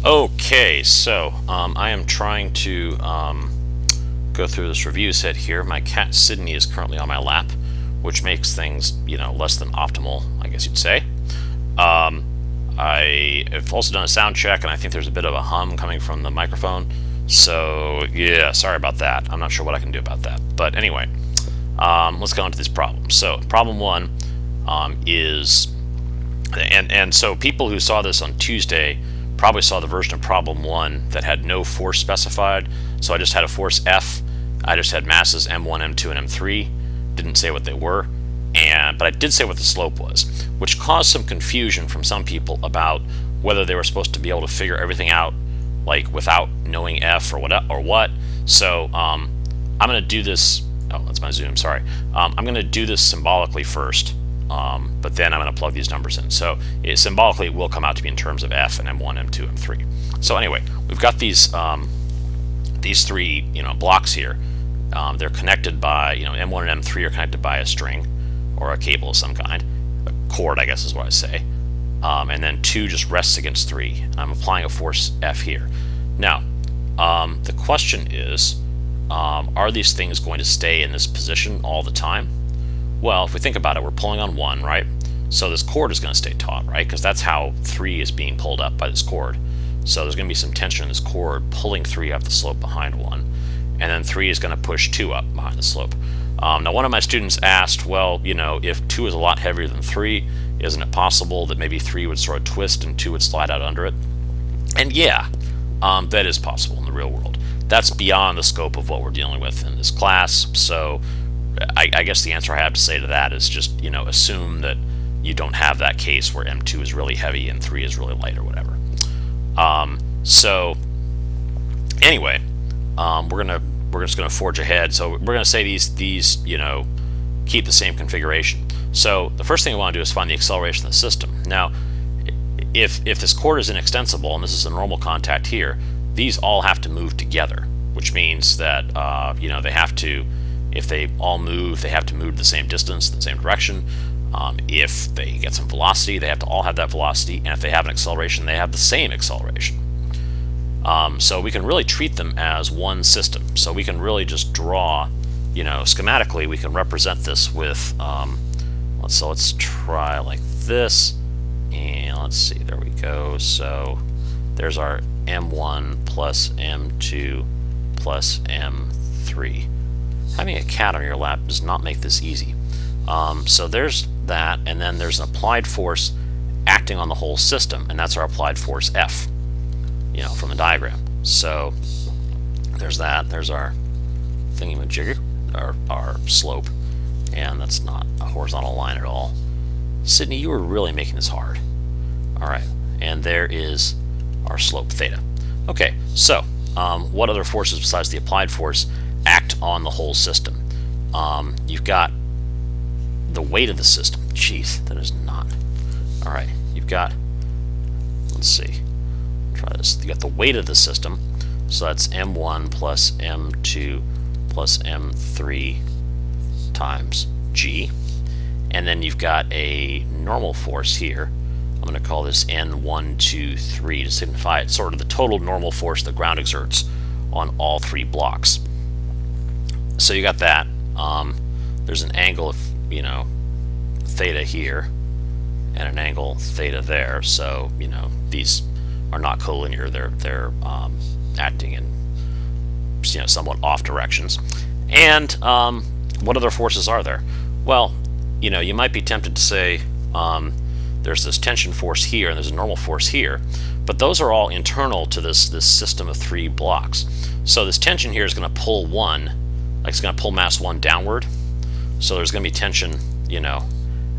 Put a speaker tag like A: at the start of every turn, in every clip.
A: Okay, so I am trying to go through this review set here. My cat Sydney is currently on my lap, which makes things, less than optimal, I guess you'd say. I have also done a sound check, and I think there's a bit of a hum coming from the microphone. So, yeah, sorry about that. I'm not sure what I can do about that. But anyway, let's go into these problems. So, problem one is, and so people who saw this on Tuesday probably saw the version of problem one that had no force specified. So I just had a force F. I just had masses M1, M2, and M3. Didn't say what they were, but I did say what the slope was, which caused some confusion from some people about whether they were supposed to be able to figure everything out, like without knowing F or what. So I'm going to do this. Oh, that's my zoom. Sorry. I'm going to do this symbolically first. But then I'm going to plug these numbers in. So symbolically, it will come out to be in terms of F and M1, M2, M3. So anyway, we've got these three blocks here. They're connected by M1 and M3 are connected by a string or a cable of some kind, a cord, I guess is what I say. And then 2 just rests against 3. I'm applying a force F here. Now, the question is, are these things going to stay in this position all the time? Well, if we think about it, we're pulling on 1, right? So this cord is going to stay taut, right? Because that's how 3 is being pulled up by this cord. So there's going to be some tension in this cord pulling 3 up the slope behind 1. And then 3 is going to push 2 up behind the slope. Now, one of my students asked, well, if 2 is a lot heavier than 3, isn't it possible that maybe 3 would sort of twist and 2 would slide out under it? And yeah, that is possible in the real world. That's beyond the scope of what we're dealing with in this class. So I guess the answer I have to say to that is just, assume that you don't have that case where M2 is really heavy and 3 is really light or whatever. So anyway, we're just gonna forge ahead. So we're gonna say these keep the same configuration. So the first thing we want to do is find the acceleration of the system. Now, if this cord is inextensible and this is a normal contact here, these all have to move together, which means that they have to. If they all move, they have to move the same distance, the same direction. If they get some velocity, they have to all have that velocity. And if they have an acceleration, they have the same acceleration. So we can really treat them as one system. So we can really just draw, schematically, we can represent this with, let's try like this. And let's see, there we go. So there's our M1 plus M2 plus M3. Having a cat on your lap does not make this easy. So there's that, and then there's an applied force acting on the whole system, and that's our applied force F, from the diagram. So there's that. There's our thingamajigger, our slope, and that's not a horizontal line at all. Sydney, you were really making this hard. All right, and there is our slope theta. Okay, so what other forces besides the applied force act on the whole system? You've got the weight of the system. Jeez, that is not. All right, you've got, let's see, try this. You got the weight of the system, so that's M1 plus M2 plus M3 times G. And then you've got a normal force here. I'm going to call this N1, 2, 3 to signify it's sort of the total normal force the ground exerts on all 3 blocks. So you got that. There's an angle of theta here and an angle theta there. So these are not collinear. They're acting in somewhat off directions. And what other forces are there? Well, you might be tempted to say there's this tension force here and there's a normal force here, but those are all internal to this system of 3 blocks. So this tension here is going to pull it's going to pull mass 1 downward. So there's going to be tension,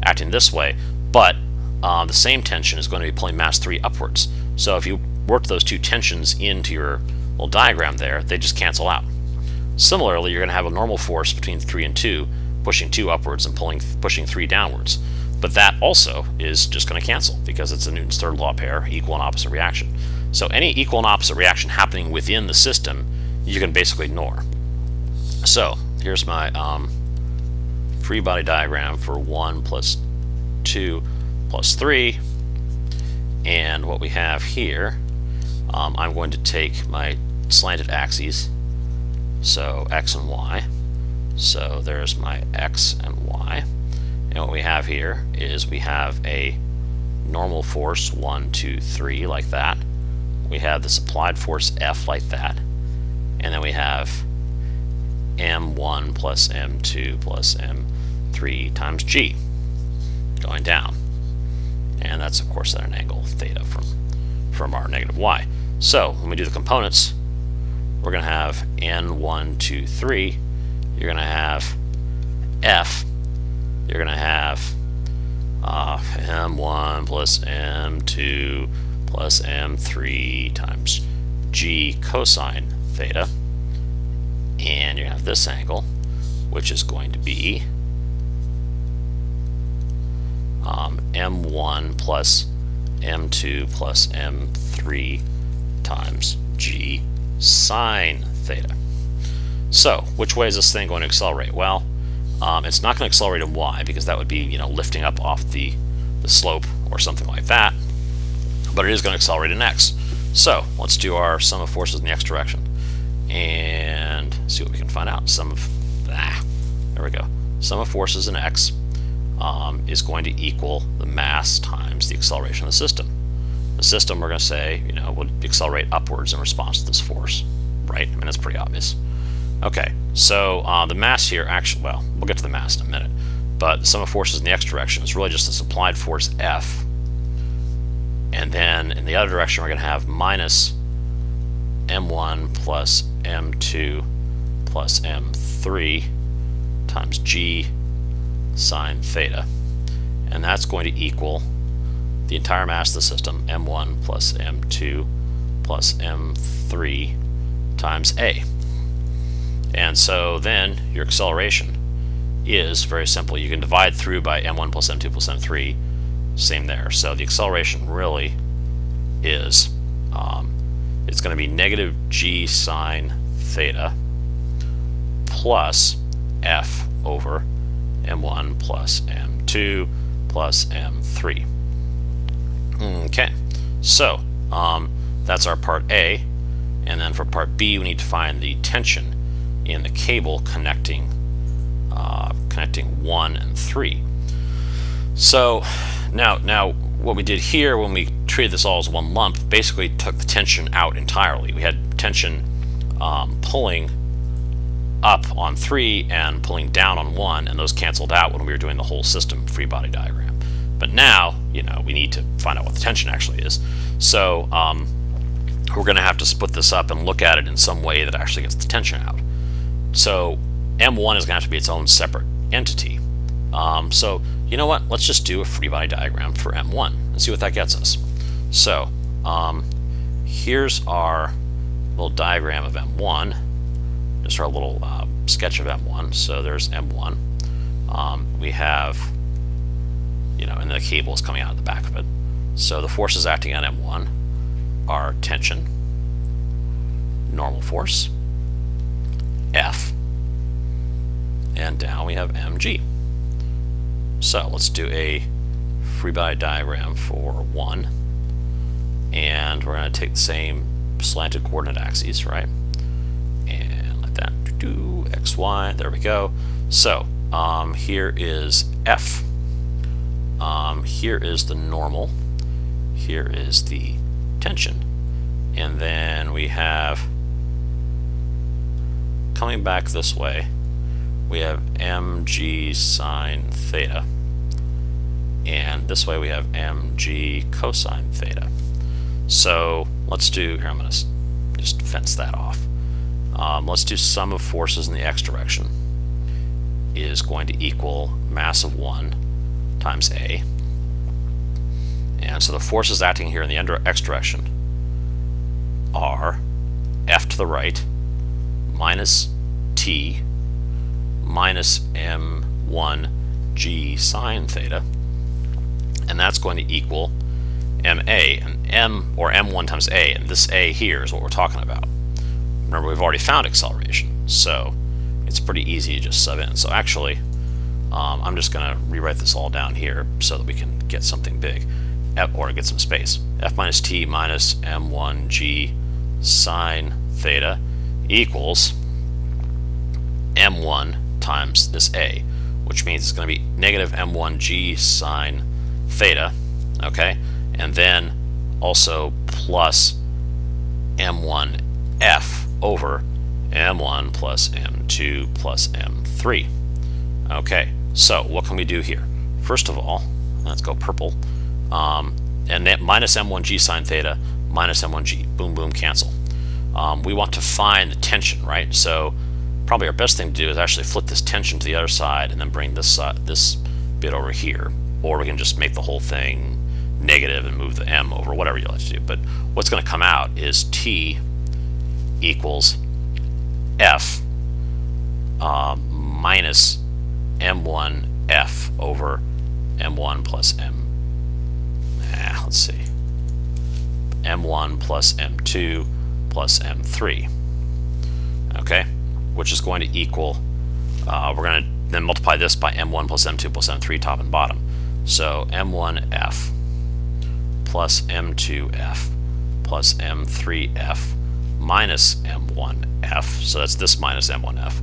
A: acting this way, but the same tension is going to be pulling mass 3 upwards. So if you work those 2 tensions into your little diagram there, they just cancel out. Similarly, you're going to have a normal force between 3 and 2, pushing 2 upwards and pushing 3 downwards. But that also is just going to cancel because it's a Newton's third law pair, equal and opposite reaction. So any equal and opposite reaction happening within the system, you can basically ignore. So here's my free body diagram for 1 plus 2 plus 3, and what we have here I'm going to take my slanted axes, so x and y. So there's my x and y. And what we have here is we have a normal force 1, 2, 3 like that. We have this applied force F like that. And then we have m1 plus m2 plus m3 times g going down. And that's of course at an angle theta from our negative y. So when we do the components, we're going to have n1, 2, 3. You're going to have F. You're going to have m1 plus m2 plus m3 times g cosine theta. And you have this angle, which is going to be m1 plus m2 plus m3 times g sine theta. So, which way is this thing going to accelerate? Well, it's not going to accelerate in y because that would be, you know, lifting up off the slope or something like that. But it is going to accelerate in x. So, let's do our sum of forces in the x direction and see what we can find out. There we go. Sum of forces in x is going to equal the mass times the acceleration of the system. The system, we're going to say, you know, would accelerate upwards in response to this force, right? I mean, that's pretty obvious. Okay, so the mass here actually, well, we'll get to the mass in a minute, but the sum of forces in the x direction is really just this applied force F. And then in the other direction, we're going to have minus m1 plus m2 plus m3 times g sine theta. And that's going to equal the entire mass of the system, m1 plus m2 plus m3 times a. And so then your acceleration is very simple. You can divide through by m1 plus m2 plus m3. Same there. So the acceleration really is it's going to be negative g sine theta plus f over m1 plus m2 plus m3. Okay, so that's our part A, and then for part B we need to find the tension in the cable connecting 1 and 3. So now what we did here when we treated this all as one lump basically took the tension out entirely. We had tension pulling up on 3 and pulling down on 1, and those canceled out when we were doing the whole system free body diagram. But now, you know, we need to find out what the tension actually is. So we're going to have to split this up and look at it in some way that actually gets the tension out. So M1 is going to have to be its own separate entity. So you know what? Let's just do a free body diagram for M1 and see what that gets us. So here's our little diagram of M1. Just our little sketch of M1. So there's M1. We have, you know, and the cable is coming out of the back of it. So the forces acting on M1 are tension, normal force, F, and down we have mg. So let's do a free body diagram for 1, and we're going to take the same slanted coordinate axes, right? And like that, x, y, there we go. So here is F, here is the normal, here is the tension, and then we have, coming back this way, we have mg sine theta, and this way we have mg cosine theta. So let's do, here I'm going to just fence that off. Let's do sum of forces in the x direction is going to equal mass of 1 times a. And so the forces acting here in the x direction are F to the right minus T minus M1 G sine theta, and that's going to equal MA, and M, or M1 times A, and this A here is what we're talking about. Remember, we've already found acceleration, so it's pretty easy to just sub in. So actually, I'm just going to rewrite this all down here so that we can get something big. or get some space, f minus t minus m1g sine theta equals m1 times this a, which means it's going to be negative m1g sine theta, okay, and then also plus m1f over m1 plus m2 plus m3. Okay, so what can we do here? First of all, let's go purple, and that minus m1g sine theta minus m1g, boom boom cancel. We want to find the tension, right? So probably our best thing to do is actually flip this tension to the other side and then bring this this bit over here, or we can just make the whole thing negative and move the m over, whatever you like to do. But what's going to come out is t equals f minus m1f over m1 plus let's see, m1 plus m2 plus m3, okay, which is going to equal, we're going to then multiply this by m1 plus m2 plus m3 top and bottom. So m1f plus m2f plus m3f minus m1f, so that's this minus m1f,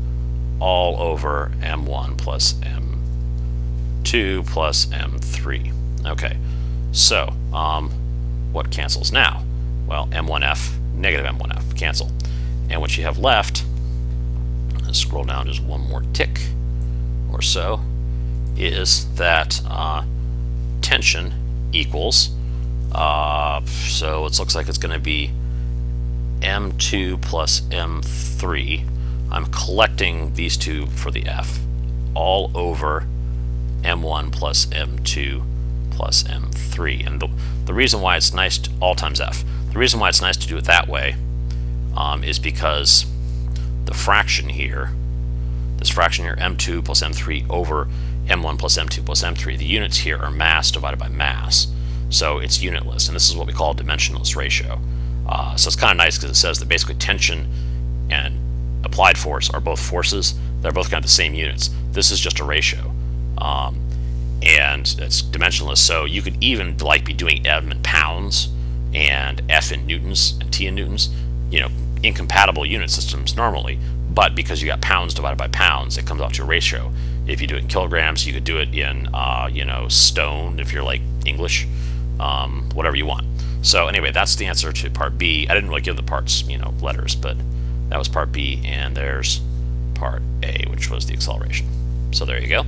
A: all over m1 plus m2 plus m3. Okay, so what cancels now? Well, m1f, negative m1f, cancel. And what you have left, let's scroll down just one more tick or so, is that tension equals, so it looks like it's going to be m2 plus m3. I'm collecting these two for the f, all over m1 plus m2 plus m3. And the reason why it's nice to, all times f, the reason why it's nice to do it that way is because the fraction here, this fraction here, m2 plus m3 over m1 plus m2 plus m3, the units here are mass divided by mass, so it's unitless, and this is what we call a dimensionless ratio. So it's kind of nice because it says that basically tension and applied force are both forces. They're both kind of the same units. This is just a ratio, and it's dimensionless, so you could even like be doing m in pounds and f in newtons and t in newtons, you know, incompatible unit systems normally, but because you got pounds divided by pounds, it comes out to a ratio. If you do it in kilograms, you could do it in you know, stone if you're like English, whatever you want. So anyway, that's the answer to part B. I didn't really give the parts, you know, letters, but that was part B, and there's part A, which was the acceleration. So there you go.